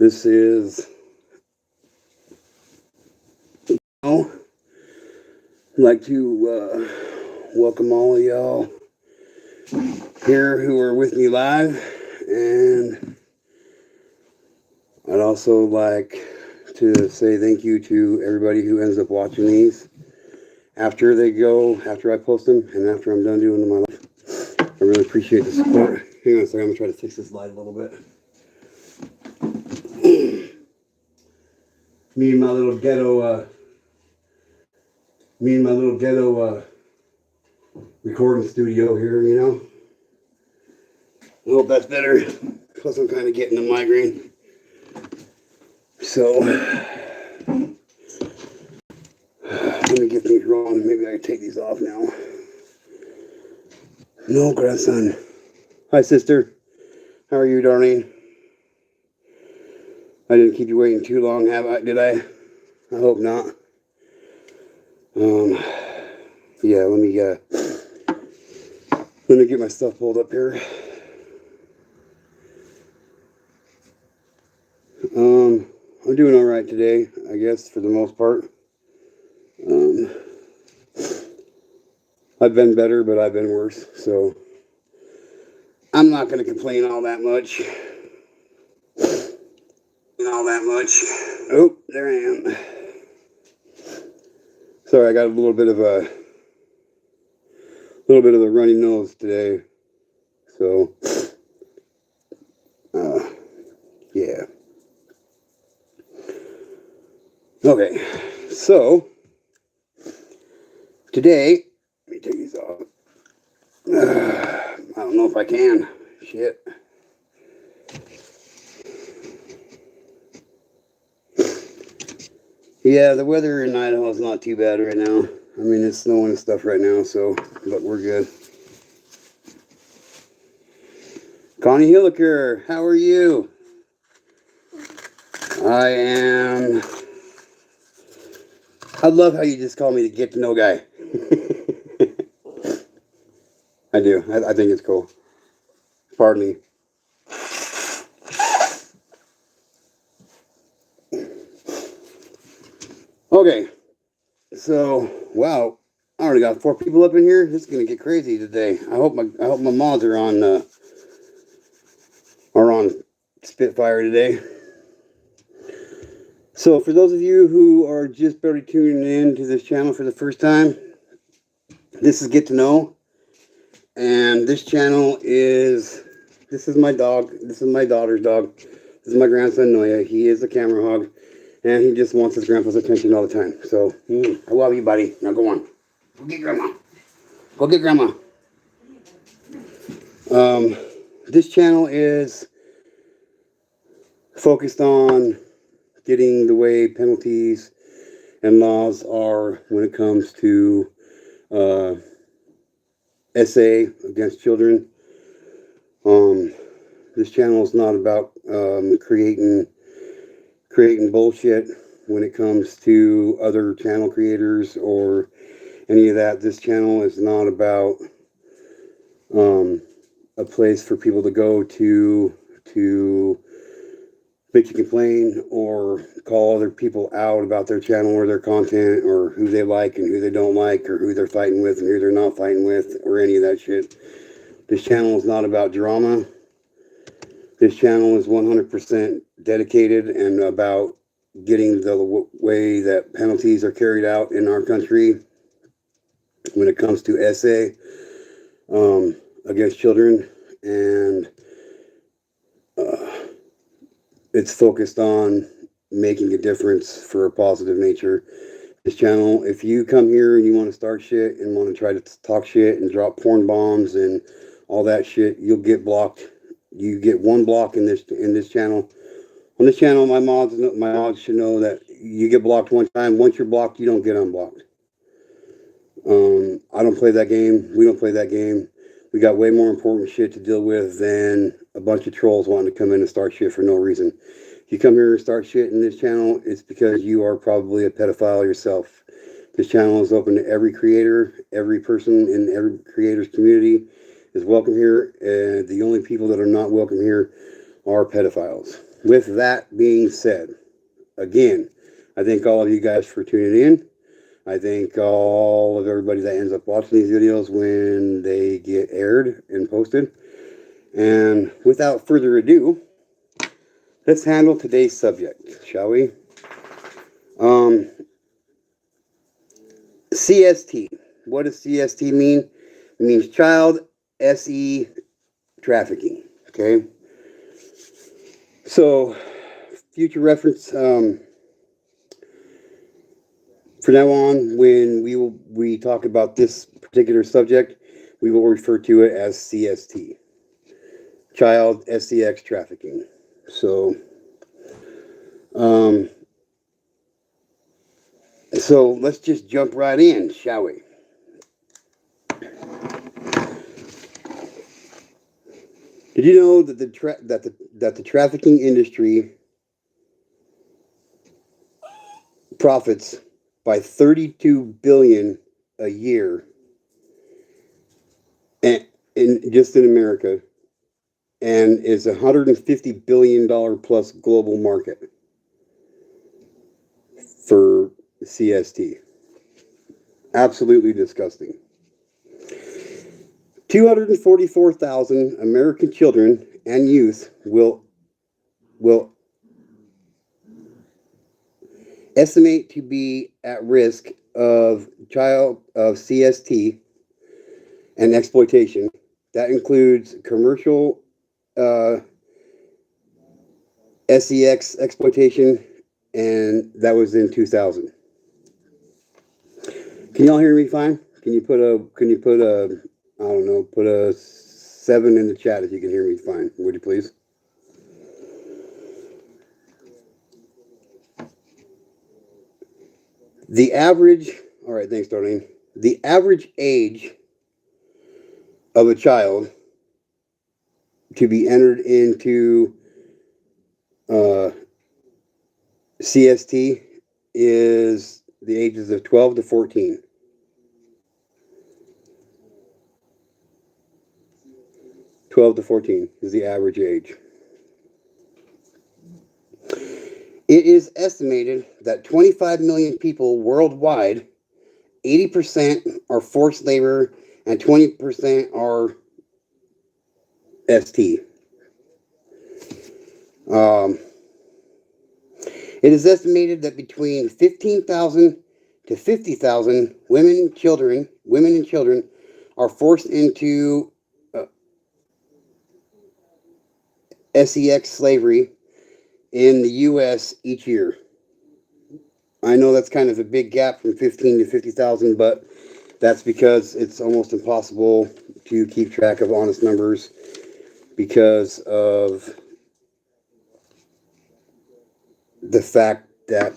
This is, I'd like to welcome all of y'all here who are with me live, and I'd also like to say thank you to everybody who ends up watching these after I post them and after I'm done doing them my life. I really appreciate the support. Hang on a second, I'm gonna try to fix this light a little bit. Me and my little ghetto recording studio here, you know. I hope that's better. Plus I'm kind of getting a migraine. So let me get things rolling. Maybe I can take these off now. No, grandson. Hi, sister. How are you, darling? I didn't keep you waiting too long, have I? Did I? I hope not. Yeah, let me get my stuff pulled up here. I'm doing all right today, I guess, for the most part. I've been better, but I've been worse, so I'm not going to complain all that much. Oh, there I am. Sorry, I got a little bit of a runny nose today, so yeah. Okay, so today, let me take these off. I don't know if I can. Shit. Yeah, the weather in Idaho is not too bad right now. I mean, it's snowing and stuff right now, so, but we're good. Connie Hilliker, how are you? I love how you just call me the get to know guy. I do. I think it's cool. Pardon me. Okay. So, wow. I already got 4 people up in here. This is gonna get crazy today. I hope my mods are on Spitfire today. So, for those of you who are just barely tuning in to this channel for the first time, this is Get to Know, and this channel is. This is my dog. This is my daughter's dog. This is my grandson Noah. He is a camera hog, and he just wants his grandpa's attention all the time. So, I love you, buddy. Now go on. Go get grandma. Go get grandma. This channel is focused on getting the way penalties and laws are when it comes to SA against children. This channel is not about creating bullshit when it comes to other channel creators or any of that. This channel is not about a place for people to go to bitch and complain or call other people out about their channel or their content or who they like and who they don't like or who they're fighting with and who they're not fighting with or any of that shit. This channel is not about drama. This channel is 100% dedicated and about getting the way that penalties are carried out in our country when it comes to SA against children, and it's focused on making a difference for a positive nature. This channel, if you come here and you want to start shit and want to try to talk shit and drop porn bombs and all that shit, you'll get blocked. You get one block in this channel. On this channel, my mods should know that you get blocked one time. Once you're blocked, you don't get unblocked. I don't play that game. We don't play that game. We got way more important shit to deal with than a bunch of trolls wanting to come in and start shit for no reason. If you come here and start shit in this channel, it's because you are probably a pedophile yourself. This channel is open to every creator, every person in every creator's community is welcome here, and the only people that are not welcome here are pedophiles. with that being said, again, I thank all of you guys for tuning in. I thank all of everybody that ends up watching these videos when they get aired and posted. And without further ado, let's handle today's subject, shall we? CST. What does CST mean? It means child SE trafficking. Okay. So, future reference. From now on, when we talk about this particular subject, we will refer to it as CST, child sex trafficking. So, so let's just jump right in, shall we? Did you know that the trafficking industry profits by 32 billion a year, and just in America, and is $150 billion plus global market for CST? Absolutely disgusting. 244,000 American children and youth will estimate to be at risk of CST and exploitation. That includes commercial sex exploitation, and that was in 2000. Can y'all hear me fine? Can you put a I don't know, put a 7 in the chat if you can hear me fine, would you please? The average, all right, thanks, Darlene. The average age of a child to be entered into CST is the ages of 12 to 14. 12 to 14 is the average age. It is estimated that 25 million people worldwide, 80% are forced labor and 20% are ST. It is estimated that between 15,000 to 50,000 women and children are forced into sex slavery in the U.S. each year. I know that's kind of a big gap from 15 to 50,000, but that's because it's almost impossible to keep track of honest numbers because of the fact that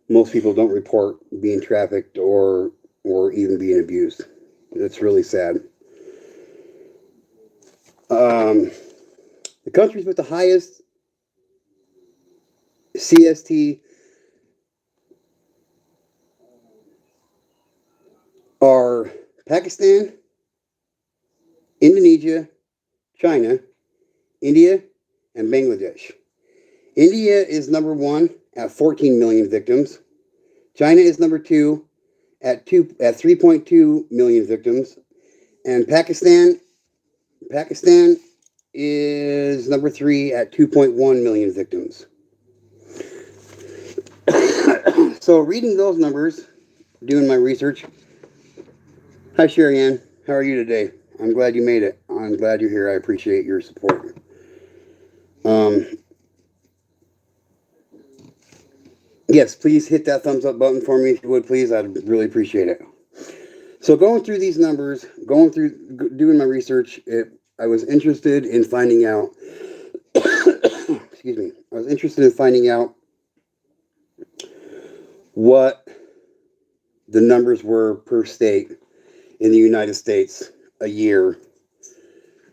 most people don't report being trafficked or even being abused. It's really sad. The countries with the highest CST are Pakistan, Indonesia, China, India, and Bangladesh. India is number 1 at 14 million victims. China is number 2 at 3.2 million victims, and Pakistan is number 3 at 2.1 million victims. So reading those numbers, doing my research. Hi Sherry Ann, how are you today? I'm glad you made it. I'm glad you're here. I appreciate your support. Yes, please hit that thumbs up button for me if you would, please. I'd really appreciate it. So going through these numbers, doing my research, I was interested in finding out, excuse me, I was interested in finding out what the numbers were per state in the United States a year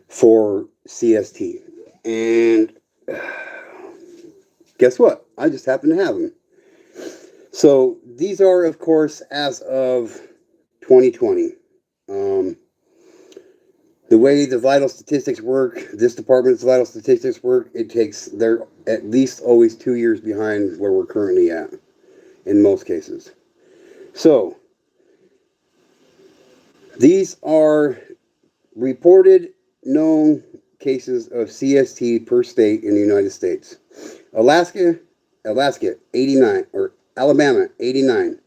for CST. And guess what? I just happen to have them. So these are, of course, as of 2020. The way the vital statistics work, this department's vital statistics work, they're at least always 2 years behind where we're currently at, in most cases. So, these are reported known cases of CST per state in the United States. Alaska, 89, or Alabama, 89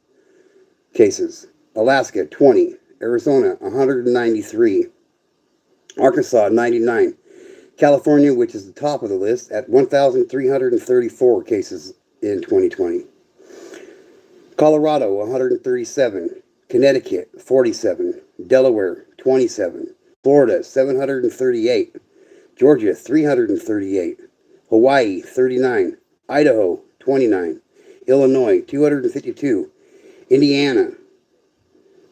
cases. Alaska, 20. Arizona, 193. Arkansas, 99. California, which is the top of the list, at 1,334 cases in 2020. Colorado, 137. Connecticut, 47. Delaware, 27. Florida, 738. Georgia, 338. Hawaii, 39. Idaho, 29. Illinois, 252. Indiana,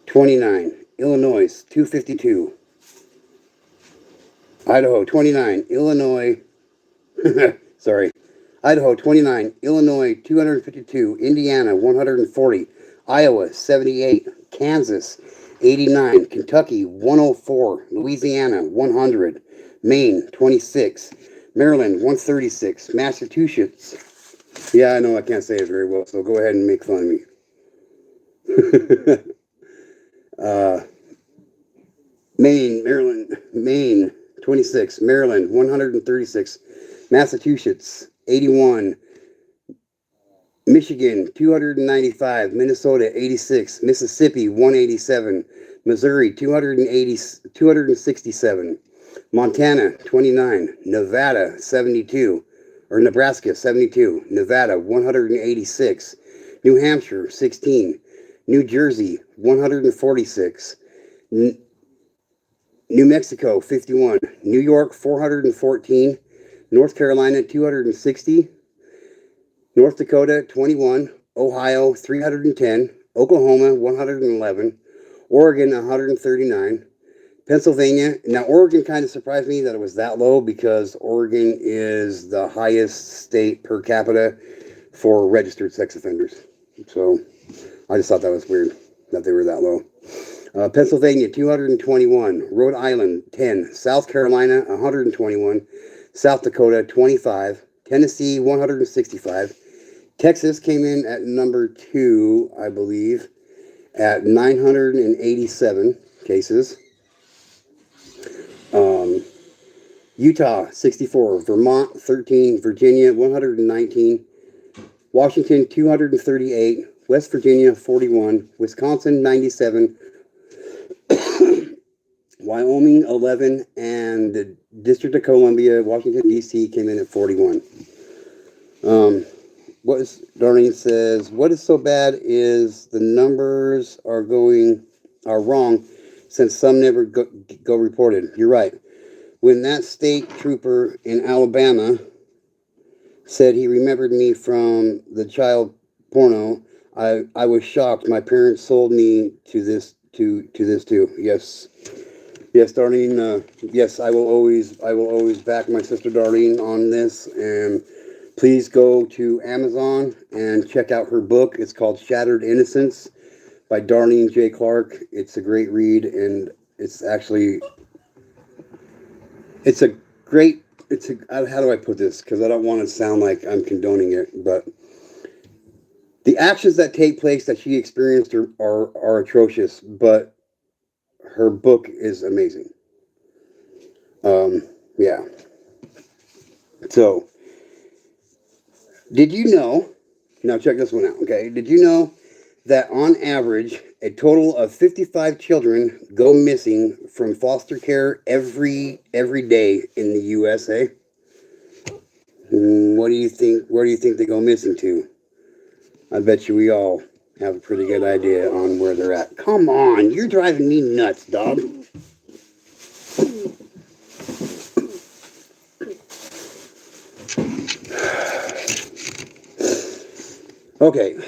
29. Illinois, 252. Idaho, 29. Illinois, sorry. Idaho, 29. Illinois, 252. Indiana, 140. Iowa, 78. Kansas, 89. Kentucky, 104. Louisiana, 100. Maine, 26. Maryland, 136. Massachusetts. Yeah, I know I can't say it very well, so go ahead and make fun of me. Maine, 26. Maryland, 136. Massachusetts, 81. Michigan, 295. Minnesota, 86. Mississippi, 187. Missouri, 267. Montana, 29. Nevada, 72. Or Nebraska, 72. Nevada, 186. New Hampshire, 16. New Jersey, 146. New Mexico, 51. New York, 414. North Carolina, 260. North Dakota, 21. Ohio, 310. Oklahoma, 111. Oregon, 139. Pennsylvania. Now, Oregon kind of surprised me that it was that low because Oregon is the highest state per capita for registered sex offenders. So, I just thought that was weird that they were that low. Pennsylvania, 221. Rhode Island, 10. South Carolina, 121. South Dakota, 25. Tennessee, 165. Texas came in at number 2, I believe, at 987 cases. Utah, 64. Vermont, 13. Virginia, 119. Washington, 238. West Virginia, 41. Wisconsin, 97. Wyoming, 11. And the District of Columbia, Washington, D.C. came in at 41. Darlene says, what is so bad is the numbers are wrong since some never go reported. You're right. When that state trooper in Alabama said he remembered me from the child porno, I was shocked. My parents sold me to this too. Yes, Darlene. Yes, I will always back my sister Darlene on this. And please go to Amazon and check out her book. It's called Shattered Innocence by Darlene J. Clark. It's a great read, and how do I put this? Because I don't want to sound like I'm condoning it, but the actions that take place that she experienced are atrocious, but her book is amazing. Yeah. So, did you know, now check this one out, okay? Did you know that on average, a total of 55 children go missing from foster care every day in the USA? What do you think? Where do you think they go missing to? I bet you we all have a pretty good idea on where they're at. Come on, you're driving me nuts, dog. Okay.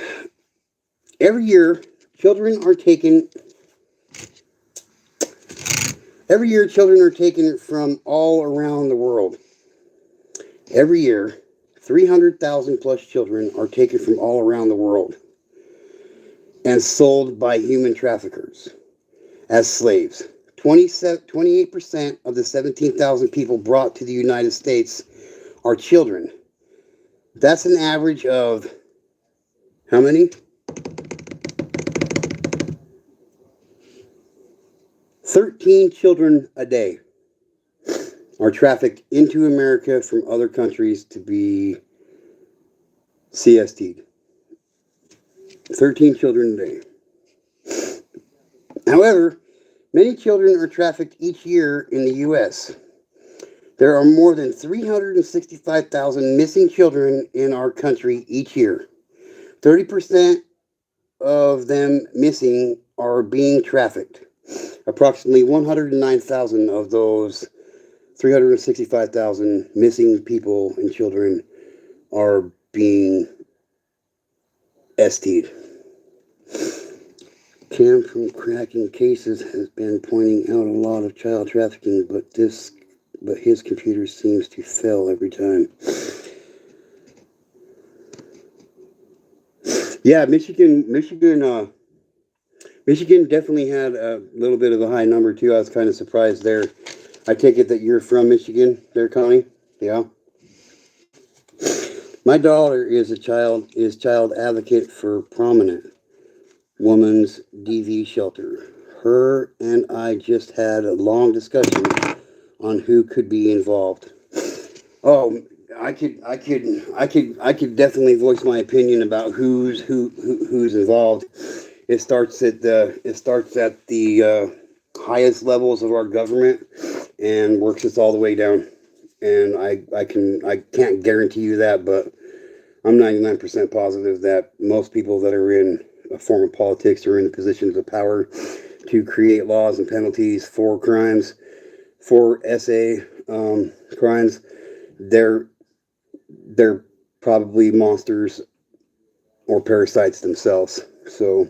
Every year, children are taken from all around the world. Every year, 300,000 plus children are taken from all around the world and sold by human traffickers as slaves. 28% of the 17,000 people brought to the United States are children. That's an average of how many? 13 children a day are trafficked into America from other countries to be CST'd. 13 children a day. However, many children are trafficked each year in the U.S. There are more than 365,000 missing children in our country each year. 30% of them missing are being trafficked. Approximately 109,000 of those 365,000 missing people and children are being ST'd. Cam from Cracking Cases has been pointing out a lot of child trafficking, but his computer seems to fail every time. Yeah, Michigan definitely had a little bit of a high number too. I was kind of surprised there. I take it that you're from Michigan there, Connie? Yeah. My daughter is child advocate for Prominent Woman's DV Shelter. Her and I just had a long discussion on who could be involved. Oh, I could definitely voice my opinion about who's involved. It starts at the highest levels of our government and works its all the way down. And I can't guarantee you that, but I'm 99% positive that most people that are in a form of politics or in positions of power to create laws and penalties for crimes, for SA crimes, they're probably monsters or parasites themselves. So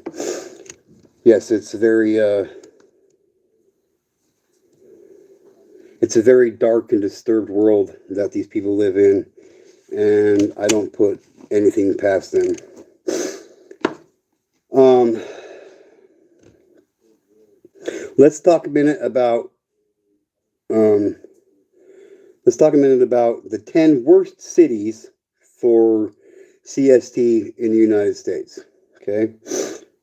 yes, it's a very dark and disturbed world that these people live in, and I don't put anything past them. Let's talk a minute about the 10 worst cities for CST in the United States. Okay,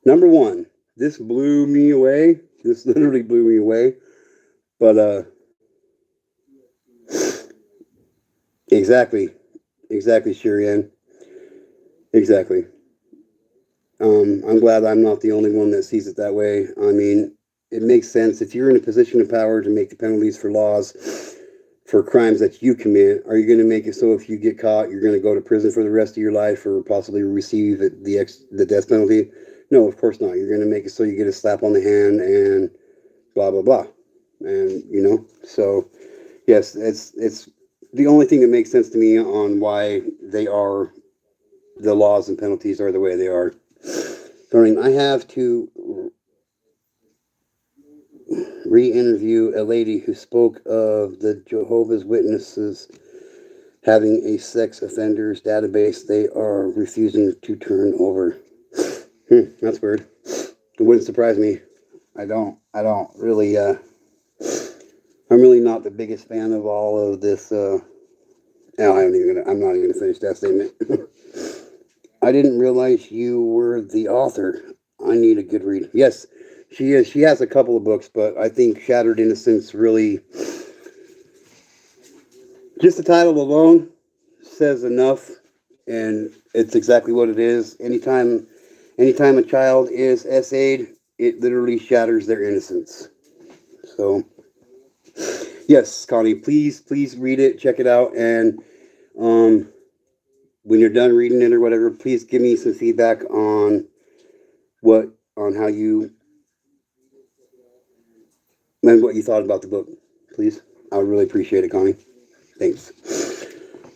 number 1. This blew me away. This literally blew me away. But exactly, Shirian. Exactly. I'm glad I'm not the only one that sees it that way. I mean, it makes sense. If you're in a position of power to make the penalties for laws for crimes that you commit, are you going to make it so if you get caught, you're going to go to prison for the rest of your life or possibly receive the death penalty? No, of course not. You're going to make it so you get a slap on the hand and blah, blah, blah. And, so yes, it's the only thing that makes sense to me on why the laws and penalties are the way they are. Darling, I have to re-interview a lady who spoke of the Jehovah's Witnesses having a sex offenders database they are refusing to turn over. That's weird. It wouldn't surprise me. I don't really, I'm really not the biggest fan of all of this, I'm not even gonna finish that statement. I didn't realize you were the author. I need a good read. Yes, she is. She has a couple of books, but I think Shattered Innocence really, just the title alone says enough, and it's exactly what it is. Anytime a child is SA'd, it literally shatters their innocence. So, yes, Connie, please read it, check it out, and when you're done reading it or whatever, please give me some feedback on how you and what you thought about the book, please. I would really appreciate it, Connie. Thanks.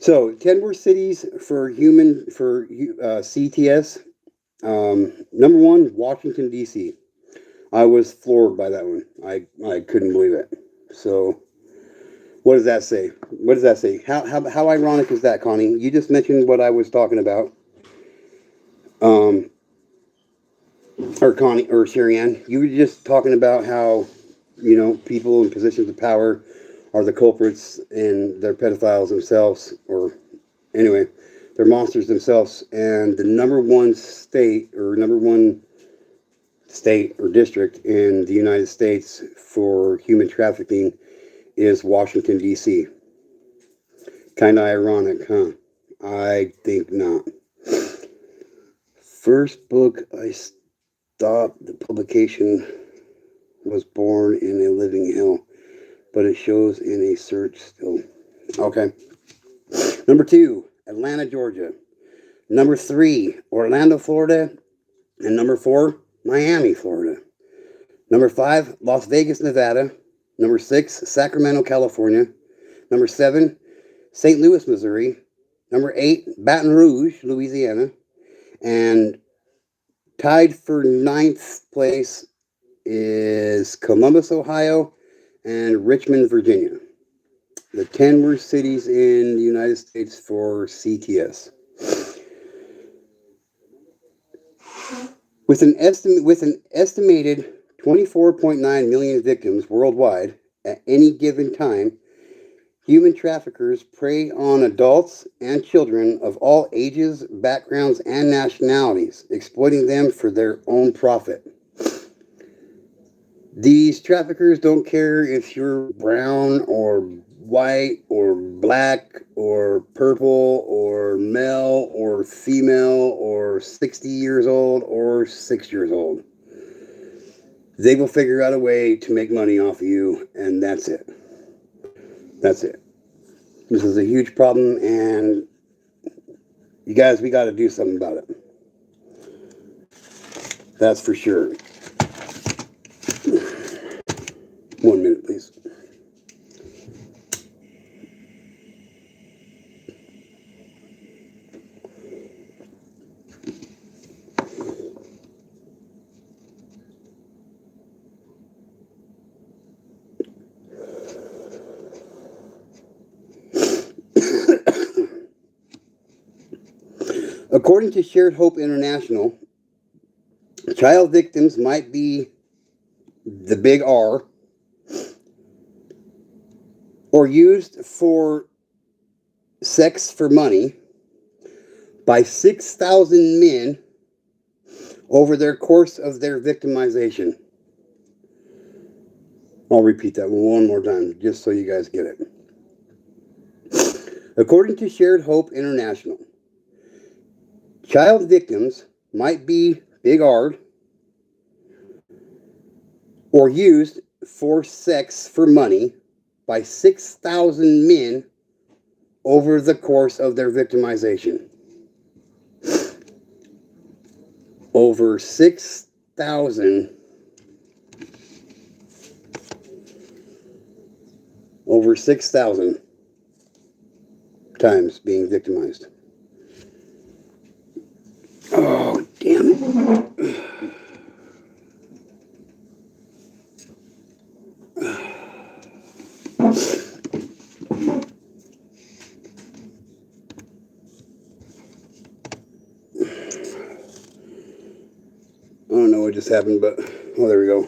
So, 10 worst cities for CTS. Number 1, Washington, D.C. I was floored by that one. I couldn't believe it. So, what does that say? How ironic is that, Connie? You just mentioned what I was talking about. Or Connie, or Sharianne, you were just talking about how people in positions of power are the culprits, and they're pedophiles themselves, or anyway, they're monsters themselves. And the number one state or district in the United States for human trafficking is Washington, D.C. Kind of ironic, huh? I think not. First book I stopped the publication was Born in a Living Hell, but it shows in a search still. Okay. Number 2, Atlanta, Georgia. Number 3, Orlando, Florida. And number 4, Miami, Florida. Number 5, Las Vegas, Nevada. Number 6, Sacramento, California. Number 7, St. Louis, Missouri. Number 8, Baton Rouge, Louisiana. And tied for 9th place is Columbus, Ohio, and Richmond, Virginia. The 10 worst cities in the United States for CTS. With an estimated 24.9 million victims worldwide at any given time, human traffickers prey on adults and children of all ages, backgrounds, and nationalities, exploiting them for their own profit. These traffickers don't care if you're brown or white or black or purple or male or female or 60 years old or 6 years old. They will figure out a way to make money off of you, and that's it. That's it. This is a huge problem, and you guys, we got to do something about it. That's for sure. 1 minute, please. According to Shared Hope International, child victims might be the big R, or used for sex for money by 6,000 men over their course of their victimization. I'll repeat that one more time just so you guys get it. According to Shared Hope International, child victims might be big R, or used for sex for money by 6,000 men over the course of their victimization. Over 6,000 times being victimized. Oh, damn it. I don't know what just happened, but oh, there we go.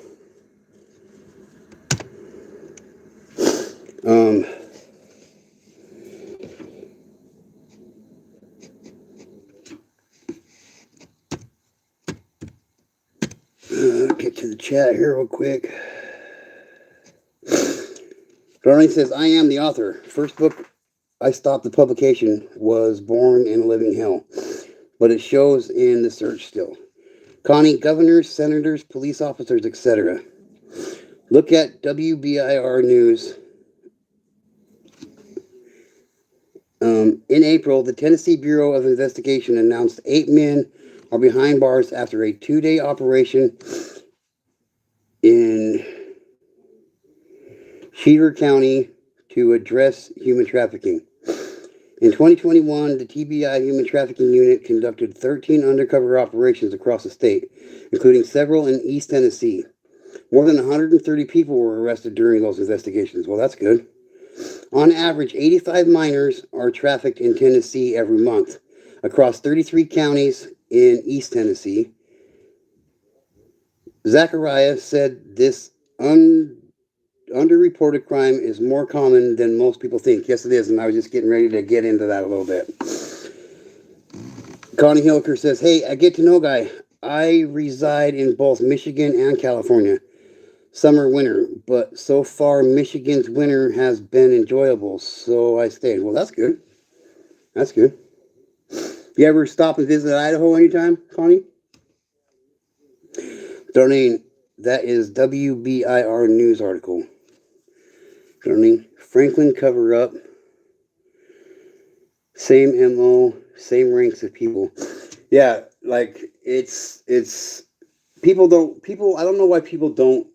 Get to the chat here real quick. Darlene says, I am the author. First book I stopped the publication was Born in a Living Hell, but it shows in the search still. Connie, governors, senators, police officers, etc. Look at WBIR News. In April, the Tennessee Bureau of Investigation announced 8 men are behind bars after a 2-day operation in Cheater County to address human trafficking. In 2021, the TBI Human Trafficking Unit conducted 13 undercover operations across the state, including several in East Tennessee. More than 130 people were arrested during those investigations. Well, that's good. On average, 85 minors are trafficked in Tennessee every month, across 33 counties in East Tennessee. Zachariah said this underreported crime is more common than most people think. Yes, it is, and I was just getting ready to get into that a little bit. Connie Hilker says, "Hey, I get to know guy. I reside in both Michigan and California, summer, winter, but so far Michigan's winter has been enjoyable, so I stayed." Well, that's good. That's good. You ever stop and visit Idaho anytime, Connie? Darlene, that is WBIR news article. Darlene, Franklin cover up, same MO, same ranks of people. Yeah, like it's people don't people. I don't know why people don't.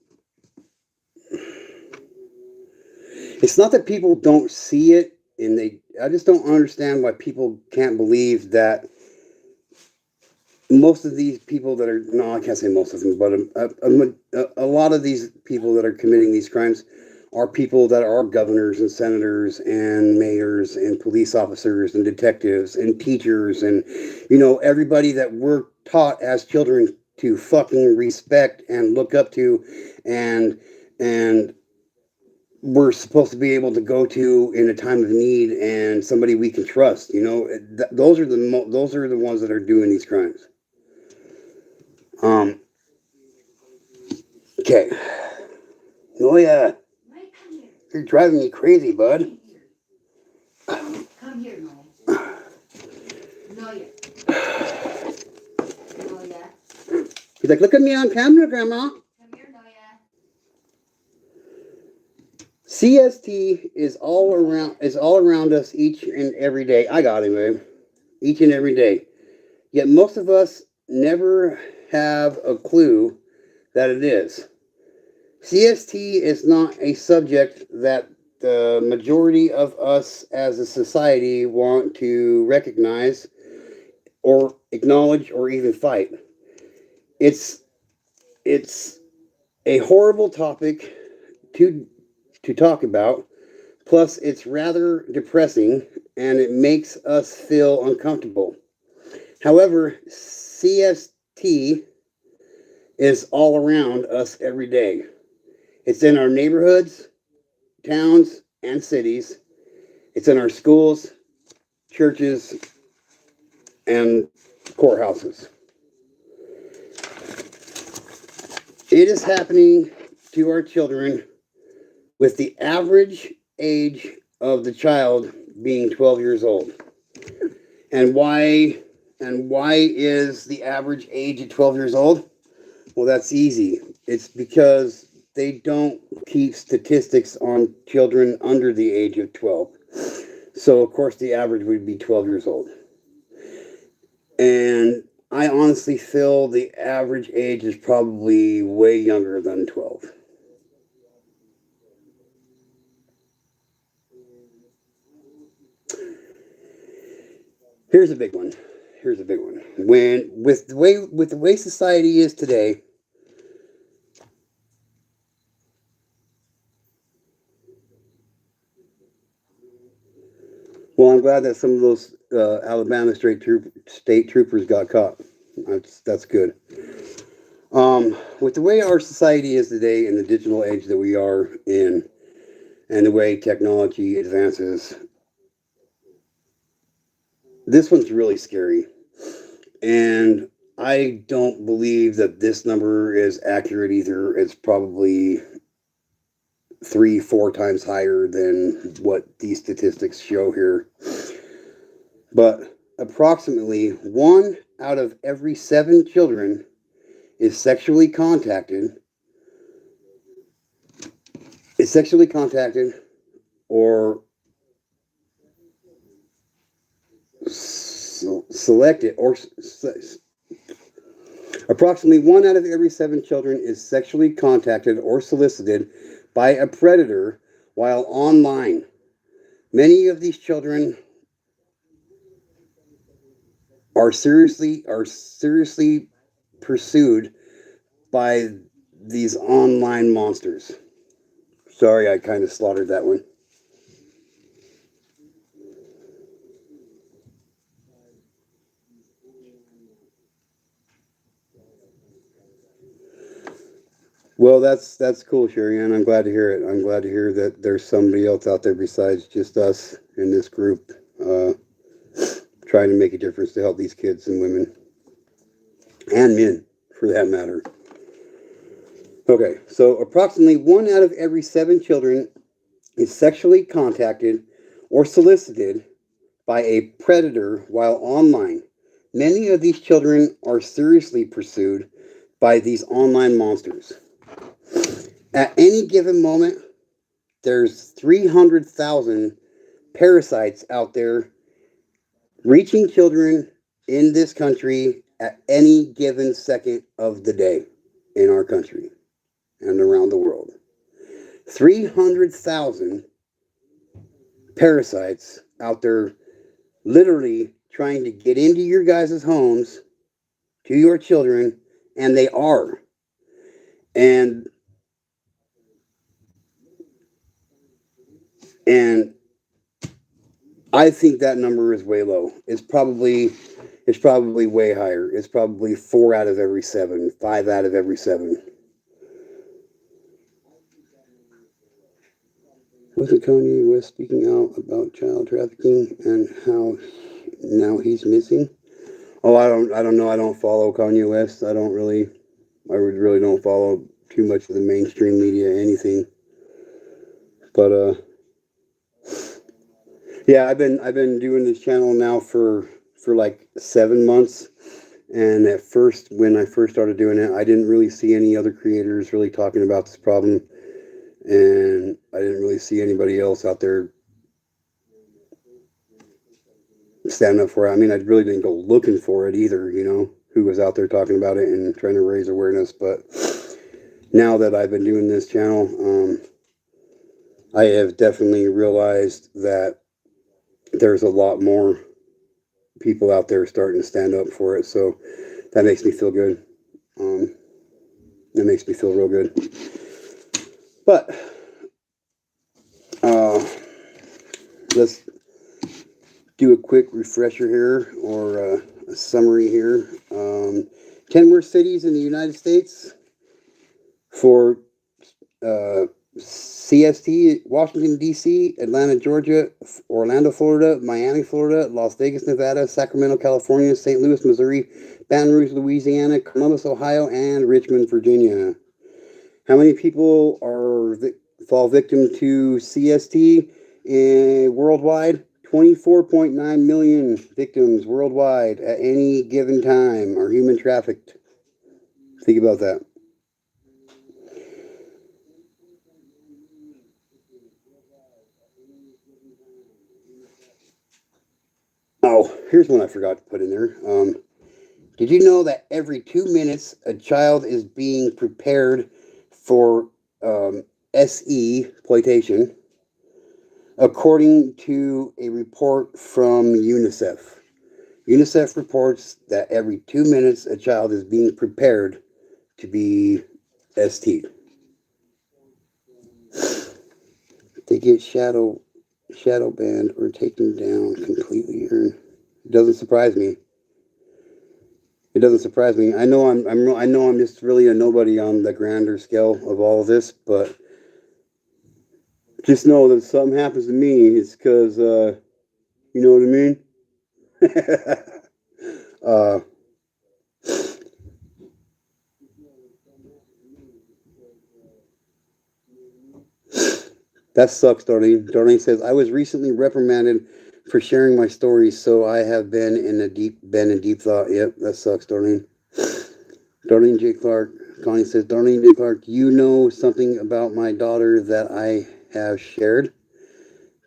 It's not that people don't see it, and they. I just don't understand why people can't believe that most of these people that are no, I can't say most of them, but a lot of these people that are committing these crimes are people that are governors and senators and mayors and police officers and detectives and teachers and everybody that we're taught as children to fucking respect and look up to and we're supposed to be able to go to in a time of need and somebody we can trust. Those are the ones that are doing these crimes. Um. Okay. Oh yeah. You're driving me crazy, bud. Come here, Noah. Noah. Noah. He's like, look at me on camera, Grandma. Come here, Noah. CST is all around us each and every day. I got him, babe. Each and every day. Yet most of us never have a clue that it is. CST is not a subject that the majority of us as a society want to recognize or acknowledge or even fight. It's a horrible topic to talk about. Plus, it's rather depressing and it makes us feel uncomfortable. However, CST is all around us every day. It's in our neighborhoods, towns, and cities. It's in our schools, churches, and courthouses. It is happening to our children with the average age of the child being 12 years old. And why is the average age of 12 years old? Well, that's easy. It's because they don't keep statistics on children under the age of 12. So, of course, the average would be 12 years old. And I honestly feel the average age is probably way younger than 12. Here's a big one. Here's a big one. When with the way society is today, well, I'm glad that some of those Alabama state troopers got caught. That's good. With the way our society is today in the digital age that we are in, and the way technology advances, this one's really scary. And I don't believe that this number is accurate either. It's probably 3, 4 times higher than what these statistics show here. But approximately 1 out of every 7 children is sexually contacted or selected or approximately 1 out of every 7 children is sexually contacted or solicited by a predator while online. Many of these children are seriously pursued by these online monsters. Sorry, I kind of slaughtered that one. Well, that's cool, Sherry Ann. I'm glad to hear it. I'm glad to hear that there's somebody else out there besides just us in this group, trying to make a difference to help these kids and women and men, for that matter. Okay, so approximately 1 out of every 7 children is sexually contacted or solicited by a predator while online. Many of these children are seriously pursued by these online monsters. At any given moment, there's 300,000 parasites out there reaching children in this country at any given second of the day in our country and around the world. 300,000 parasites out there literally trying to get into your guys' homes, to your children, and they are. And and I think that number is way low. It's probably way higher. It's probably 4 out of every 7, 5 out of every 7. Wasn't Kanye West speaking out about child trafficking and how now he's missing? Oh, I don't know. I don't follow Kanye West. I really don't follow too much of the mainstream media, anything. But yeah, I've been doing this channel now for like 7 months. And at first, when I first started doing it, I didn't really see any other creators really talking about this problem, and I didn't really see anybody else out there standing up for it. I mean, I really didn't go looking for it either, who was out there talking about it and trying to raise awareness. But now that I've been doing this channel, I have definitely realized that there's a lot more people out there starting to stand up for it. So that makes me feel good. That makes me feel real good. But let's do a quick refresher here, or a summary here. 10 worst cities in the United States for CST: Washington, D.C., Atlanta, Georgia, Orlando, Florida, Miami, Florida, Las Vegas, Nevada, Sacramento, California, St. Louis, Missouri, Baton Rouge, Louisiana, Columbus, Ohio, and Richmond, Virginia. How many people fall victim to CST worldwide? 24.9 million victims worldwide at any given time are human trafficked. Think about that. Oh, here's one I forgot to put in there. Did you know that every 2 minutes a child is being prepared for SE exploitation, according to a report from UNICEF? UNICEF reports that every 2 minutes a child is being prepared to be ST'd. They get shadow banned or taken down completely. It doesn't surprise me. It doesn't surprise me. I know I'm just really a nobody on the grander scale of all of this, but just know that if something happens to me, it's because you know what I mean. uh, that sucks, Darlene. Darlene says I was recently reprimanded for sharing my stories, so I have been in deep thought. Yep, that sucks, Darlene. Darlene J. Clark. Connie says, Darlene J. Clark, you know something about my daughter that I have shared?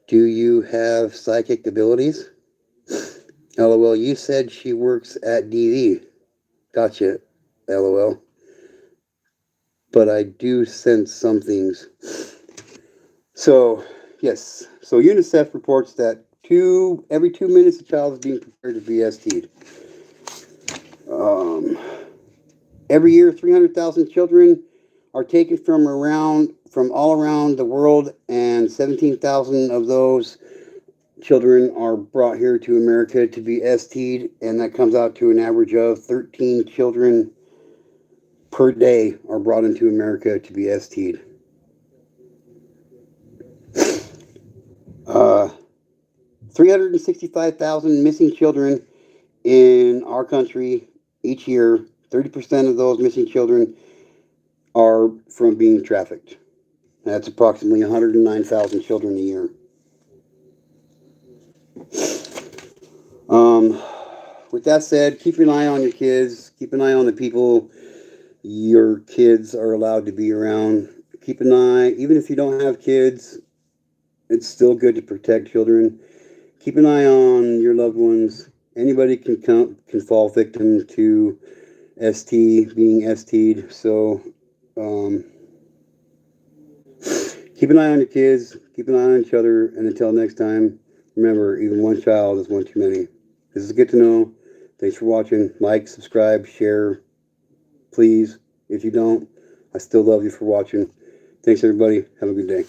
Do you have psychic abilities? LOL, you said she works at DV. Gotcha. LOL. But I do sense some things. So, yes. So UNICEF reports that every 2 minutes a child is being prepared to be ST'd. Every year, 300,000 children are taken from all around the world, and 17,000 of those children are brought here to America to be ST'd, and that comes out to an average of 13 children per day are brought into America to be ST'd. 365,000 missing children in our country each year. 30% of those missing children are from being trafficked. That's approximately 109,000 children a year. With that said, keep an eye on your kids. Keep an eye on the people your kids are allowed to be around. Keep an eye, even if you don't have kids, it's still good to protect children. Keep an eye on your loved ones. Anybody can fall victim to being ST'd. So keep an eye on your kids. Keep an eye on each other. And until next time, remember, even one child is one too many. This is good to know. Thanks for watching. Like, subscribe, share. Please, if you don't, I still love you for watching. Thanks, everybody. Have a good day.